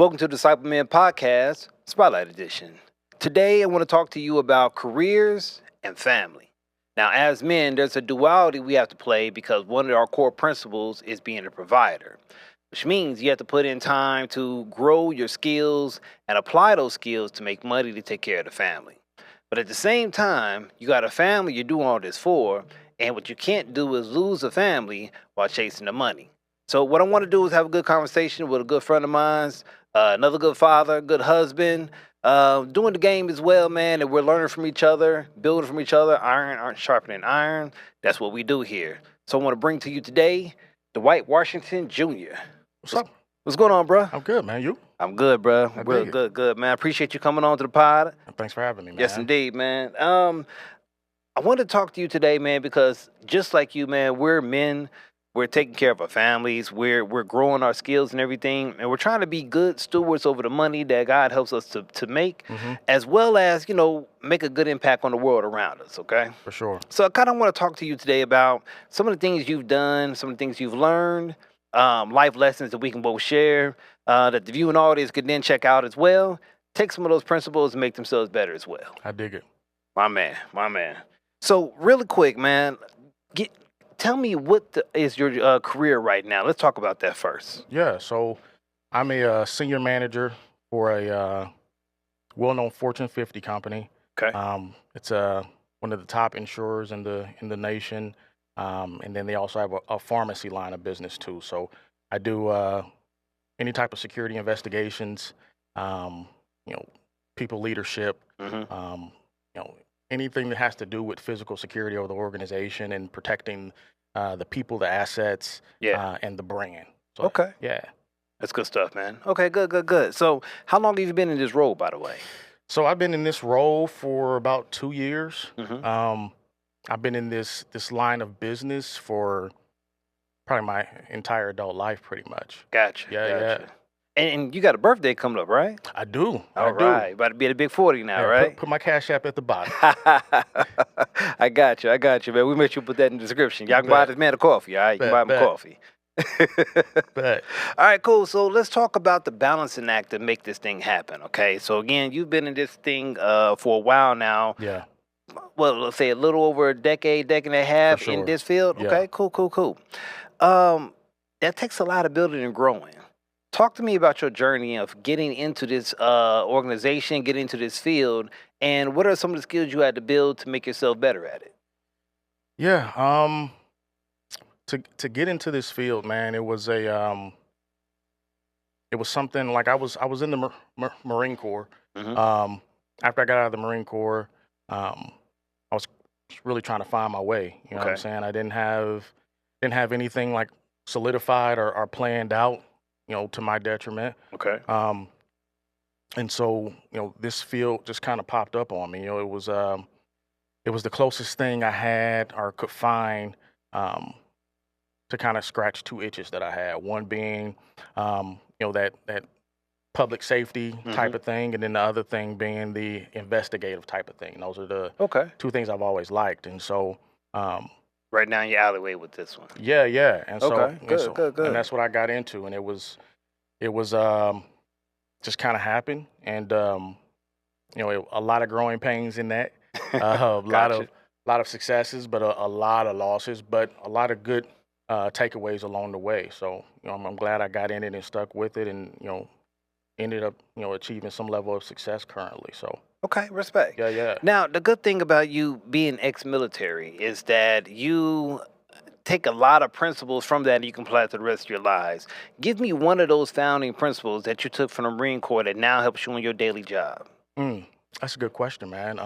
Welcome to the Disciple Men Podcast, Spotlight Edition. Today, I want to talk to you about careers and family. Now, as men, there's a duality we have to play because one of our core principles is being a provider, which means you have to put in time to grow your skills and apply those skills to make money to take care of the family. But at the same time, you got a family you're doing all this for, and what you can't do is lose a family while chasing the money. So what I want to do is have a good conversation with a good friend of mine, another good father, good husband, doing the game as well, man, and we're learning from each other, building from each other. Iron aren't sharpening iron. That's what we do here. So I want to bring to you today, Dwight Washington Jr. What's up? What's going on, bro? I'm good, man. You? I'm good, bro. Good, man. I appreciate you coming on to the pod. Thanks for having me, man. Yes, indeed, man. I want to talk to you today, man, because just like you, man, we're men. We're taking care of our families. We're growing our skills and everything, and we're trying to be good stewards over the money that God helps us to make, as well as make a good impact on the world around us. Okay, For sure. so I kind of want to talk to you today about some of the things you've done, some of the things you've learned, life lessons that we can both share, that the viewing audience could then check out as well. Take some of those principles and make themselves better as well. I dig it. My man. So really quick, man, tell me what is your career right now. Let's talk about that first. Yeah, so I'm a senior manager for a well-known Fortune 50 company. Okay. It's one of the top insurers in the nation, and then they also have a pharmacy line of business too. So I do any type of security investigations, people leadership, anything that has to do with physical security of the organization and protecting the people, the assets, and the brand. So, Okay. Yeah. That's good stuff, man. Okay, good. So how long have you been in this role, by the way? So I've been in this role for about 2 years. Mm-hmm. I've been in this line of business for probably my entire adult life, pretty much. Gotcha. Yeah. And you got a birthday coming up, right? I do. All right. About to be at a big 40 now, right? Put my Cash App at the bottom. I got you, man. We make sure you put that in the description. Y'all can buy this man a coffee, all right? You can buy him a coffee. Bet. All right, cool. So let's talk about the balancing act to make this thing happen, okay? So again, you've been in this thing for a while now. Yeah. Well, let's say a little over a decade and a half For sure. in this field. Yeah. Okay, cool. That takes a lot of building and growing. Talk to me about your journey of getting into this organization, getting into this field, and what are some of the skills you had to build to make yourself better at it? Yeah. To get into this field, man, it was something like I was in the Marine Corps. Mm-hmm. After I got out of the Marine Corps, I was really trying to find my way. You know what I'm saying? I didn't have anything like solidified or planned out, to my detriment. Okay. And so, this field just kind of popped up on me. It was the closest thing I had or could find to kind of scratch two itches that I had. One being, that public safety type of thing, and then the other thing being the investigative type of thing. Those are the two things I've always liked. And so, right now in your alleyway with this one. yeah. And so, good. And that's what I got into, and it was just kind of happened, and a lot of growing pains in that, a lot of successes, but a lot of losses, but a lot of good takeaways along the way. So I'm glad I got in it and stuck with it, and ended up achieving some level of success currently. So. Okay, respect. Yeah. Now, the good thing about you being ex-military is that you take a lot of principles from that and you can apply it to the rest of your lives. Give me one of those founding principles that you took from the Marine Corps that now helps you in your daily job. That's a good question, man.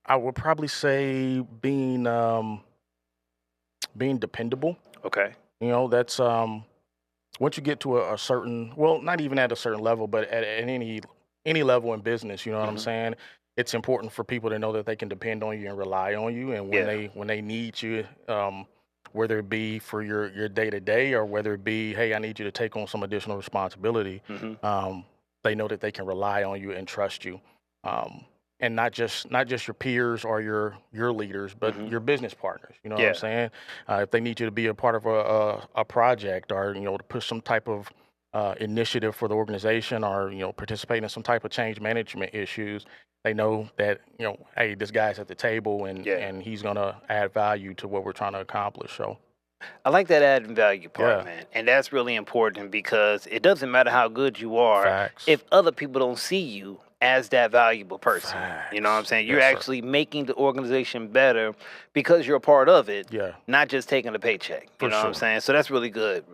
I would probably say being dependable. Okay. That's once you get to a certain, well, not even at a certain level, but at any level in business, you know what I'm saying? It's important for people to know that they can depend on you and rely on you, and when they need you, whether it be for your day to day or whether it be, hey, I need you to take on some additional responsibility, they know that they can rely on you and trust you. and not just your peers or your leaders, but Hmm. your business partners. You know what I'm Yeah. saying? If they need you to be a part of a project, or to push some type of initiative for the organization, or participate in some type of change management issues, they know that hey, this guy's at the table, and Yeah. he's gonna add value to what we're trying to accomplish. So I like that added value part, yeah, man. And that's really important because it doesn't matter how good you are facts, if other people don't see you as that valuable person. You know what I'm facts. saying? You're Yes, sir. actually making the organization better because you're a part of it, Yeah, not just taking a paycheck. You for know what I'm sure. saying? So that's really good.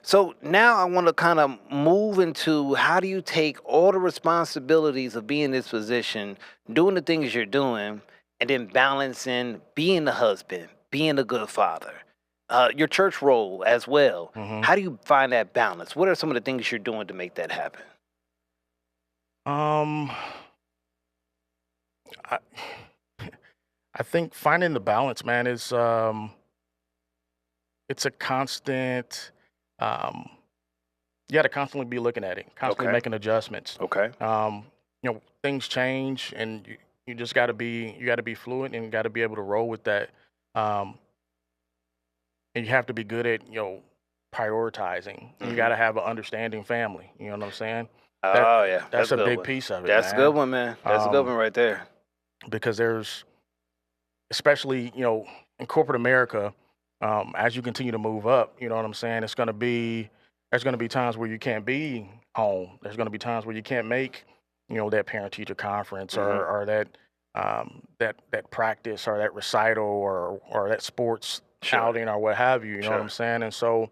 So now I want to kind of move into how do you take all the responsibilities of being in this position, doing the things you're doing, and then balancing being the husband, being a good father, your church role as well. Hmm. How do you find that balance? What are some of the things you're doing to make that happen? Um, I, I think finding the balance, man, is it's a constant. Um, you got to constantly be looking at it, constantly Okay. making adjustments. Okay. Things change, and you just got to be fluid, and got to be able to roll with that. Um, and you have to be good at prioritizing. You got Hmm. to have an understanding family. You know what I'm saying? That Oh yeah, that's that's a a good big one. piece of it, That's a good man. one, man. That's a good one right there. Because there's, especially in corporate America, as you continue to move up, you know what I'm saying, there's going to be times where you can't be home. There's going to be times where you can't make that parent teacher conference, Hmm. or that practice, or that recital, or that sports Sure. outing, or what have you. You know what I'm Sure. saying? And so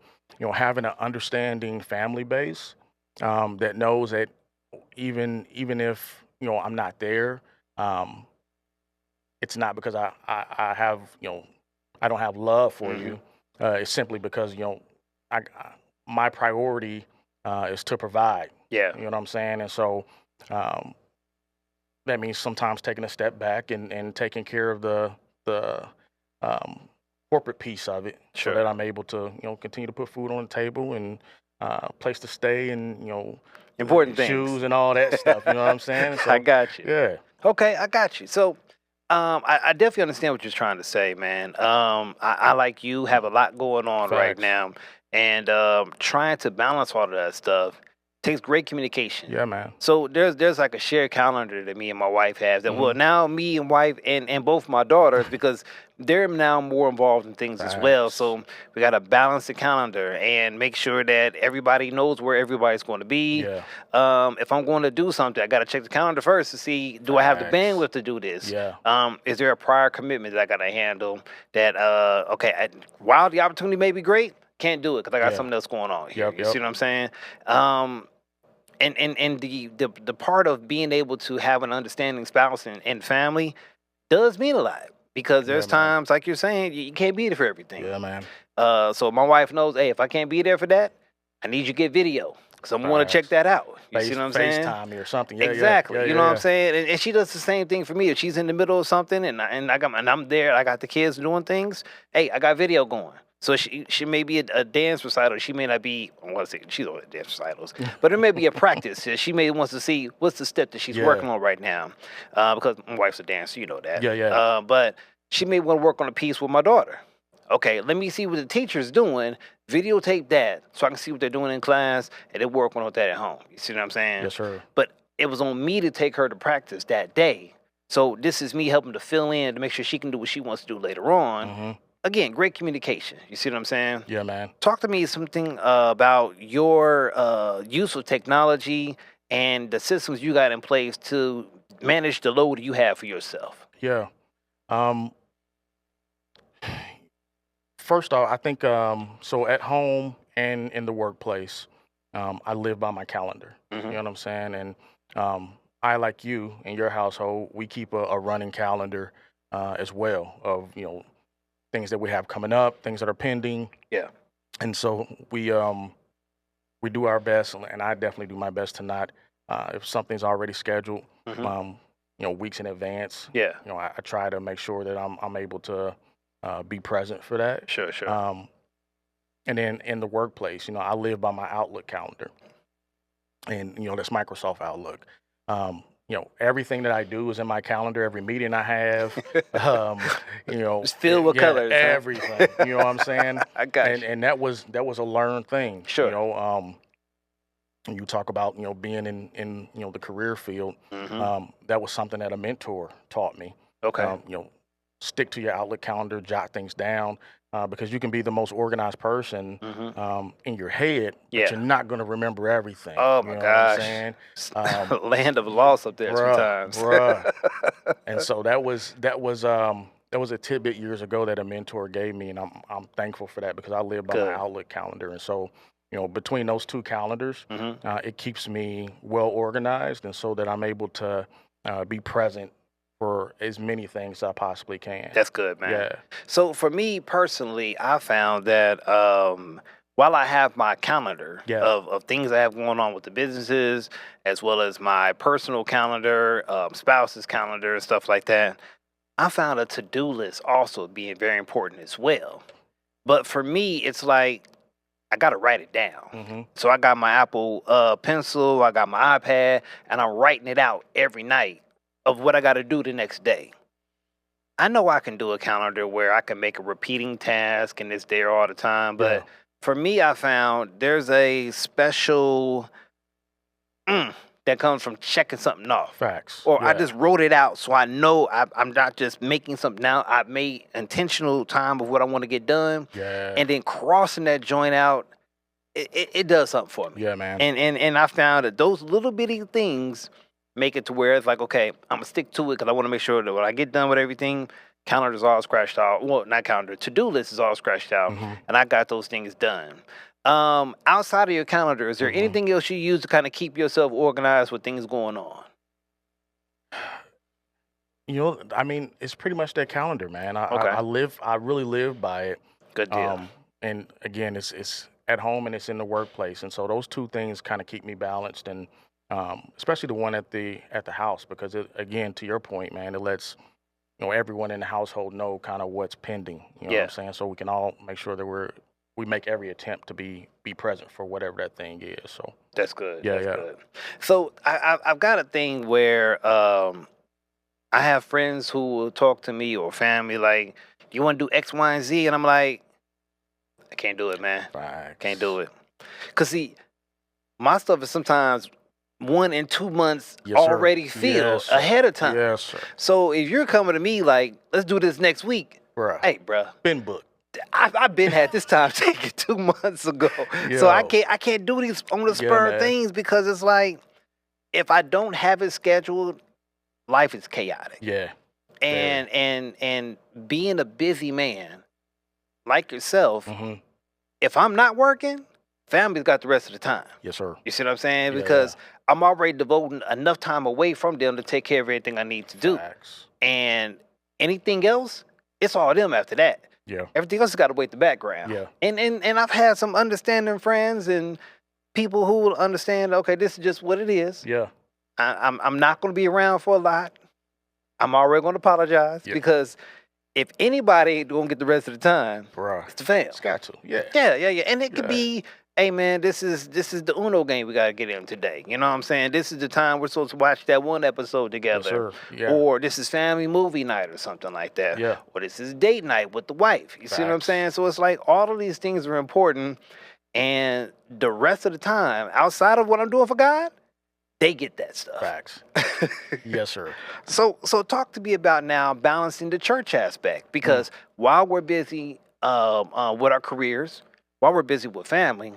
having an understanding family base, that knows that even if I'm not there, um, it's not because I have I don't have love for Hmm. you. It's simply because my priority is to provide. Yeah. You know what I'm saying? And so um, that means sometimes taking a step back, and taking care of the um, corporate piece of it, so Sure. that I'm able to continue to put food on the table, and place to stay, and Important things. shoes and all that stuff. You know what I'm saying? I So got you. yeah, Okay, I got you. So, I definitely understand what you're trying to say, man. I like you have a lot going on right facts. now, and trying to balance all of that stuff takes great communication. Yeah, man. So there's like a shared calendar that me and my wife have that well Hmm. now me and wife and both my daughters because they're now more involved in things as well. Facts. So we got to balance the calendar and make sure that everybody knows where everybody's going to be. Yeah. If I'm going to do something, I got to check the calendar first to see do I have the Facts. bandwidth to do this. Yeah. Is there a prior commitment that I got to handle that okay, while the opportunity may be great, can't do it because I got Yeah. something else going on here. Yep. You Yep. see what I'm saying? And the part of being able to have an understanding spouse and family does mean a lot because Yeah, there's man. times like you're saying you can't be there for everything. Yeah, man. So my wife knows, hey, if I can't be there for that, I need you to get video because I'm going to check Facts. that out. You see what I'm saying? FaceTime me or something. Yeah. Yeah. Yeah. Exactly. You Yeah. know what I'm Yeah. saying? And she does the same thing for me. If she's in the middle of something and I'm there, I got the kids doing things. Hey, I got video going. So she may be a dance recital. She may not be. I want to say she's on dance recitals, but it may be a practice. She may wants to see what's the step that she's Yeah. working on right now, because my wife's a dancer. You know that. Yeah. Yeah. But she may want to work on a piece with my daughter. Okay, let me see what the teacher's doing. Videotape that so I can see what they're doing in class and then work on that at home. You see what I'm saying? Yes, sir. But it was on me to take her to practice that day. So this is me helping to fill in to make sure she can do what she wants to do later on. Hmm. Again, great communication. You see what I'm saying? Yeah, man. Talk to me something about your use of technology and the systems you got in place to manage the load you have for yourself. Yeah. Um, First off, I think so at home and in the workplace, I live by my calendar. You Hmm. know what I'm saying? And I, like you in your household, we keep a running calendar as well of things that we have coming up, things that are pending, Yeah. and so we do our best, and I definitely do my best to not, if something's already scheduled, Hmm. um, weeks in advance. Yeah. I try to make sure that I'm able to be present for that. Sure. Sure. Um, and then in the workplace, I live by my Outlook calendar, and that's Microsoft Outlook. Um, everything that I do is in my calendar. Every meeting I have, um, It's filled with colors, huh? everything. You know what I'm saying? I got And you. and that was a learned thing. Sure. And you talk about being in the career field. That was something that a mentor taught me. Okay. Stick to your Outlook calendar, jot things down, because you can be the most organized person in your head, but Yeah. you're not going to remember everything. Oh You my know what I'm gosh. saying? Land of loss up there sometimes. Bruh. And so that was a tidbit years ago that a mentor gave me, and I'm thankful for that because I live by my Good. Outlook calendar. And so, between those two calendars, Mm-hmm. it keeps me well organized, and so that I'm able to be present for as many things as I possibly can. That's good, man. Yeah. So for me personally, I found that while I have my calendar Yeah. of things I have going on with the businesses, as well as my personal calendar, spouse's calendar, and stuff like that, I found a to-do list also being very important as well. But for me, it's like I got to write it down. Mm-hmm. So I got my Apple Pencil, I got my iPad, and I'm writing it out every night of what I got to do the next day. I know I can do a calendar where I can make a repeating task and it's there all the time, but for me, I found there's a special that comes from checking something off. Facts. Or I just wrote it out so I know I'm not just making something out. I've made intentional time of what I want to get done. Yeah. And then crossing that joint out, it does something for me. Yeah, man. And I found that those little bitty things make it to where it's like, okay, I'm going to stick to it because I want to make sure that when I get done with everything, calendar's all scratched out. Well, not calendar, to-do list is all scratched out. And I got those things done. Outside of your calendar, is there anything else you use to kind of keep yourself organized with things going on? I mean, it's pretty much that calendar, man. Okay. I really live by it. Good deal. And again, it's at home and it's in the workplace, and so those two things kind of keep me balanced, and especially the one at the house, because again, to your point, man, it lets everyone in the household know kind of what's pending. You know what I'm saying? So we can all make sure that we make every attempt to be present for whatever that thing is. So that's good. Yeah, that's yeah. good. So I've got a thing where I have friends who will talk to me or family like, you want to do X, Y, and Z? And I'm like, I can't do it, man. Facts. Can't do it. Because, see, my stuff is sometimes 1 and 2 months already filled ahead of time. Yes, sir. So if you're coming to me like, let's do this next week. Bruh. Hey, bruh. Been booked. I've been had this time taken 2 months ago. So I can't do these on the spur things because it's like, if I don't have it scheduled, life is chaotic. Yeah. And being a busy man like yourself, if I'm not working, family's got the rest of the time. Yes, sir. You see what I'm saying? Because I'm already devoting enough time away from them to take care of everything I need to do. Facts. And anything else, it's all them after that. Yeah. Everything else has got to wait the background. Yeah. And I've had some understanding friends and people who will understand, okay, this is just what it is. Yeah. I'm not going to be around for a lot. I'm already going to apologize because if anybody going to get the rest of the time, it's the fam. It's got to. Yeah. Yeah. And it could be, hey man, this is the Uno game we got to get in today. You know what I'm saying? This is the time we're supposed to watch that one episode together. Yes, sir. Yeah. Or this is family movie night or something like that. Yeah. Or this is date night with the wife. You see what I'm saying? So it's like all of these things are important, and the rest of the time, outside of what I'm doing for God, they get that stuff. Facts. Yes, sir. So talk to me about now balancing the church aspect, because while we're busy with our careers, while we're busy with family,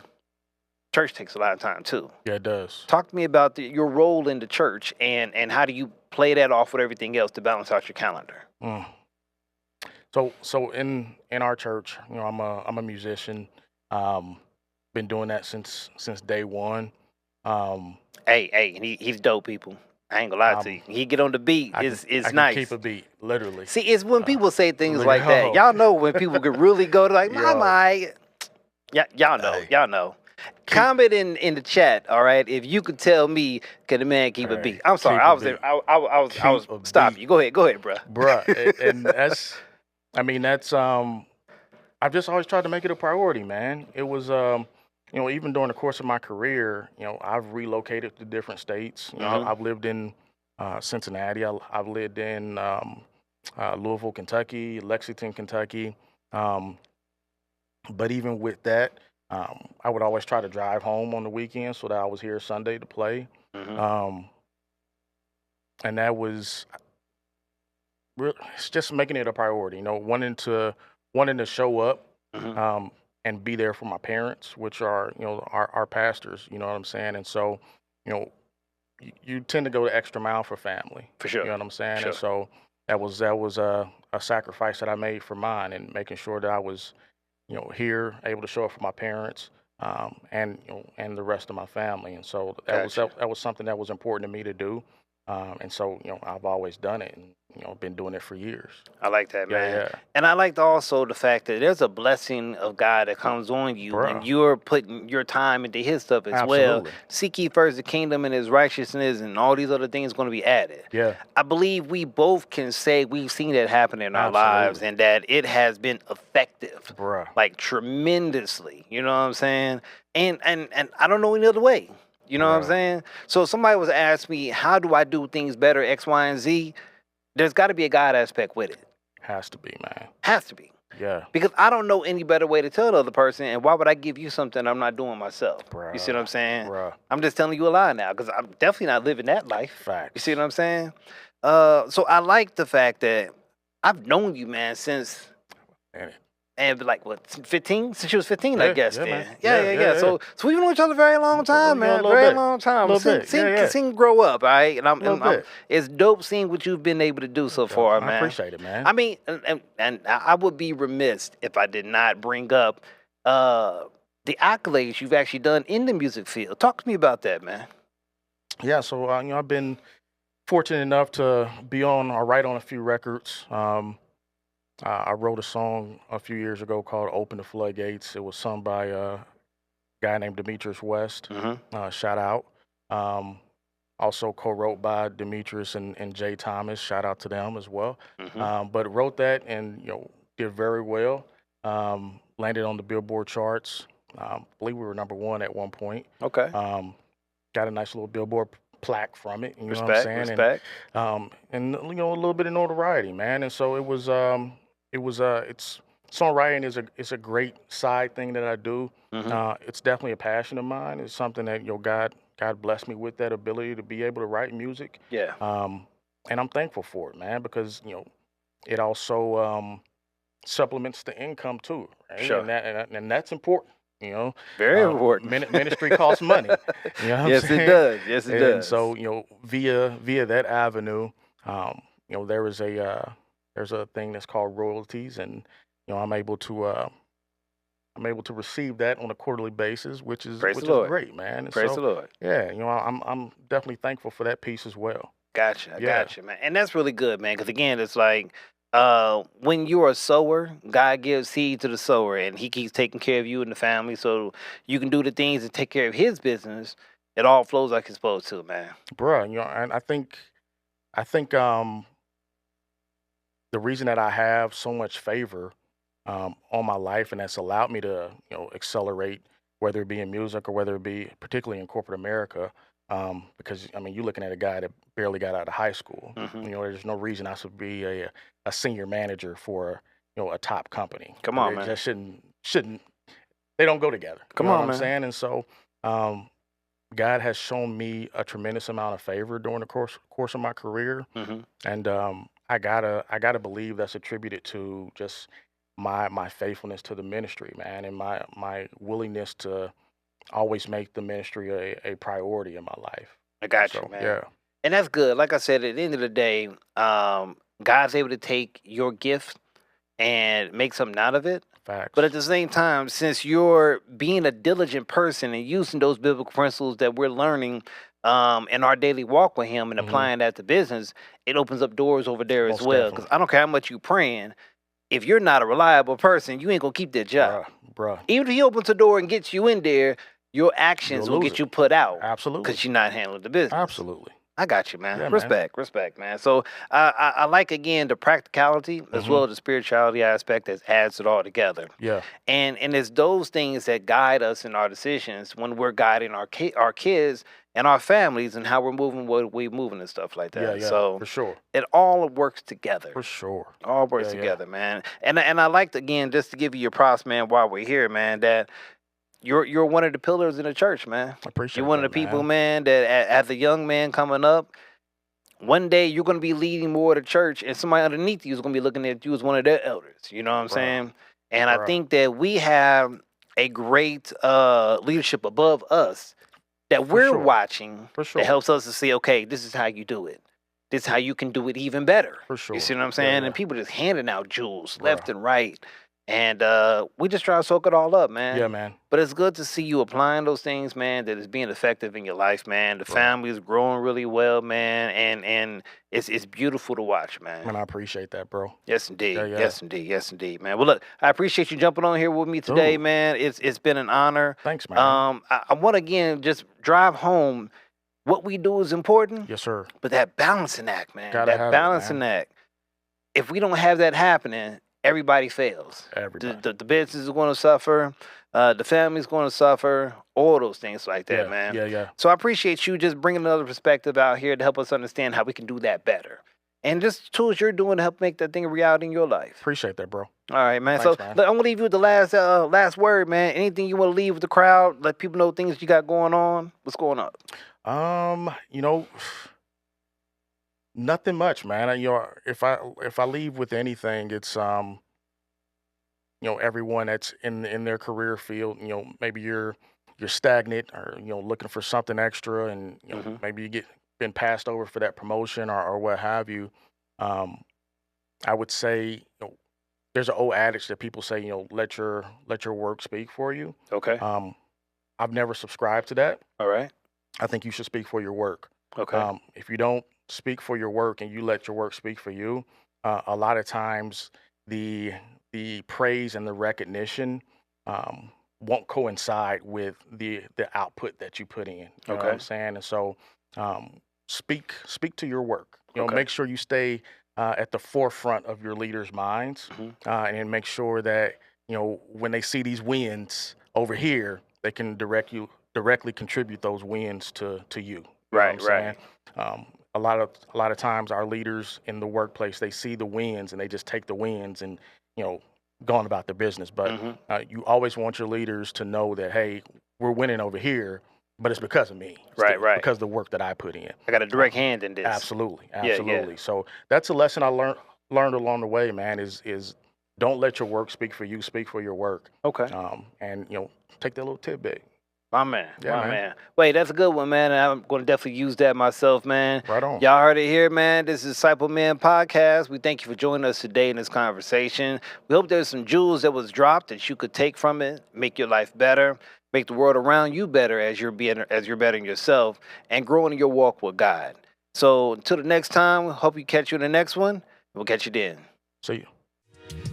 church takes a lot of time too. Yeah, it does. Talk to me about your role in the church and how do you play that off with everything else to balance out your calendar? So in our church, I'm a musician. Been doing that since day one. Hey, and he's dope, people. I ain't gonna lie to you. He get on the beat. It's nice. Keep a beat, literally. See, it's when people say things like that. Y'all know when people can really go to like, y'all know. Comment in the chat, all right? If you could tell me, can the man keep a beat? I'm sorry, I was stop you. Go ahead, bro. And that's I've just always tried to make it a priority, man. It was even during the course of my career, I've relocated to different states. I've lived in Cincinnati. I've lived in Louisville, Kentucky, Lexington, Kentucky. Um, but even with that, I would always try to drive home on the weekends so that I was here Sunday to play. Hmm. Um, and that was it's just making it a priority, wanting to show up Hmm. um, and be there for my parents, which are our pastors. You know what I'm saying? And so, you know, you tend to go the extra mile for family. For You sure. know what I'm saying? And Sure. so that was a sacrifice that I made for mine, and making sure that I was here, able to show up for my parents, and and the rest of my family. And so Gotcha. that was something that was important to me to do. And so I've always done it, and been doing it for years. I like that, Yeah, man. yeah, And I liked also the fact that there's a blessing of God that comes on you when bruh, you're putting your time into His stuff as well. absolutely. Seek ye first the kingdom and His righteousness, and all these other things going to be added. Yeah, I believe we both can say we've seen that happen in our lives absolutely, and that it has been effective, bruh. like tremendously. You know what I'm saying? And I don't know any other way. You know what I'm Bruh, saying? So if somebody was asking me, how do I do things better, X, Y, and Z? There's got to be a God aspect with it. has to be, man. Has to be. Yeah, Because I don't know any better way to tell the other person, and why would I give you something I'm not doing myself? You see what I'm bruh, saying? bruh. I'm just telling you a lie now, because I'm definitely not living that life. You see Facts. what I'm saying? So I like the fact that I've known you, man, since And like what, 15? Since you was 15, I yeah, guess. yeah, Then, man. yeah. So we've known each other a very long time, A man, little very bit, long time. little bit. Yeah, yeah, Seen grow up, all right. And a little bit. it's dope seeing what you've been able to do so So far, I man. appreciate it, man. I mean, and I would be remiss if I did not bring up the accolades you've actually done in the music field. Talk to me about that, man. Yeah, so I've been fortunate enough to be on or write on a few records. I wrote a song a few years ago called "Open the Floodgates." It was sung by a guy named Demetrius West. Mm-hmm. Shout out. Um, Also co-wrote by Demetrius and Jay Thomas. Shout out to them as well. Mm-hmm. But wrote that and did very well. Landed on the Billboard charts. Believe we were number one at one point. Okay. Got a nice little Billboard plaque from it. You know what I'm Respect. saying? Respect. And a little bit of notoriety, man. And so it's songwriting is a great side thing that I do. Mm-hmm. It's definitely a passion of mine. It's something that God blessed me with, that ability to be able to write music. Yeah. And I'm thankful for it, man, because it also supplements the income too, right? Sure. And that's important. Very important. Ministry costs money. You know what Yes, I'm saying? it does. Yes, it And does. so via that avenue, there's a thing that's called royalties, and I'm able to receive that on a quarterly basis, which is Praise the Lord. great, man. And Praise so the Lord. yeah, I'm definitely thankful for that piece as well. Gotcha. Yeah. Gotcha, man. And that's really good, man. Because again, it's like when you're a sower, God gives seed to the sower, and He keeps taking care of you and the family, so you can do the things and take care of His business. It all flows like it's supposed to, man. Bruh, and I think the reason that I have so much favor on my life, and that's allowed me to accelerate, whether it be in music or whether it be particularly in corporate America, because I mean, you're looking at a guy that barely got out of high school. Mm-hmm. There's no reason I should be a senior manager for a top company. Come on, They man. just shouldn't they don't go together. Come You know on, what man. I'm saying? And so God has shown me a tremendous amount of favor during the course of my career, Mm-hmm. and I gotta believe that's attributed to just my faithfulness to the ministry, man, and my willingness to always make the ministry a priority in my life. I got you, So man. yeah, And that's good. Like I said, at the end of the day, God's able to take your gift and make something out of it. facts. But at the same time, since you're being a diligent person and using those biblical principles that we're learning in our daily walk with Him and Mhm. applying that to business, it opens up doors over there as Most well. Because definitely. I don't care how much you praying, if you're not a reliable person, you ain't gonna keep that job. Bruh, Even if He opens the door and gets you in there, your actions You'll will lose get it. you put out absolutely, because you're not handling the business. absolutely. I got you, man. Yeah, man. Respect, man. So I like again the practicality as Mhm. well as the spirituality aspect that adds it all together. Yeah, And it's those things that guide us in our decisions when we're guiding our kids and our families and how we're moving, what we're moving and stuff like that. Yeah, So for sure. it all works together. For sure. All works Yeah, yeah. together, man. And I like to, again, just to give you your props, man, while we're here, man, that you're one of the pillars in the church, man. I appreciate You're one of that, the people, man. that as a young man coming up, one day you're going to be leading more of the church, and somebody underneath you is going to be looking at you as one of their elders. You know what I'm saying? And I think that we have a great leadership above us that we're watching that helps us to see, okay, this is how you do it. This is how you can do it even better. For sure. You see what I'm saying? Yeah. And people just handing out jewels left and right. And we just try to soak it all up, man. Yeah, man. But it's good to see you applying those things, man, that is being effective in your life, man. The family is growing really well, man. And it's beautiful to watch, man. Man, I appreciate that, bro. Yes, indeed. Yeah, yeah. Yes, indeed. Yes, indeed, man. Well, look, I appreciate you jumping on here with me today, man. It's been an honor. Thanks, man. I want to, again, just drive home what we do is important. Yes, sir. But that balancing act, man. Gotta have that it, balancing man. act. If we don't have that happening, everybody fails. Everybody. The business is going to suffer. The family's going to suffer. All those things like that, man. Yeah, yeah. So I appreciate you just bringing another perspective out here to help us understand how we can do that better. And just tools you're doing to help make that thing a reality in your life. Appreciate that, bro. All right, man. Thanks, So man. look, I'm gonna leave you with the last word, man. Anything you want to leave with the crowd? Let people know things you got going on. What's going on? Nothing much, man. If I leave with anything, it's everyone that's in their career field, maybe you're stagnant or looking for something extra, and maybe you been passed over for that promotion or what have you. I would say there's an old adage that people say, let your work speak for you. Okay. I've never subscribed to that. All right. I think you should speak for your work. Okay. If you don't speak for your work and you let your work speak for you, a lot of times the praise and the recognition won't coincide with the output that you put in. You know what I'm saying? And so speak to your work. Make sure you stay at the forefront of your leaders' minds, and make sure that when they see these wins over here, they can directly contribute those wins to you. You know what I'm saying? A lot of times our leaders in the workplace, they see the wins and they just take the wins and going about their business. But you always want your leaders to know that, hey, we're winning over here, but it's because of me. Right. Because of the work that I put in. I got a direct hand in this. Absolutely. Yeah. So that's a lesson I learned along the way, man, is don't let your work speak for you, speak for your work. Okay. And take that little tidbit. My man. Yeah, my man. man. Wait, that's a good one, man. I'm going to definitely use that myself, man. Right on. Y'all heard it here, man. This is Disciple Men Podcast. We thank you for joining us today in this conversation. We hope there's some jewels that was dropped that you could take from it, make your life better, make the world around you better as you're bettering yourself, and growing in your walk with God. So until the next time, hope you catch you in the next one. We'll catch you then. See you.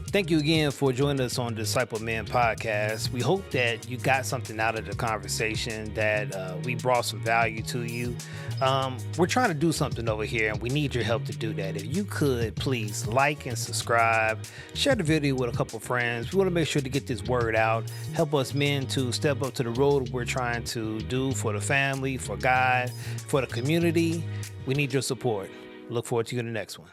Thank you again for joining us on Disciple Men Podcast. We hope that you got something out of the conversation, that we brought some value to you. We're trying to do something over here, and we need your help to do that. If you could, please like and subscribe. Share the video with a couple friends. We want to make sure to get this word out. Help us men to step up to the road we're trying to do for the family, for God, for the community. We need your support. Look forward to you in the next one.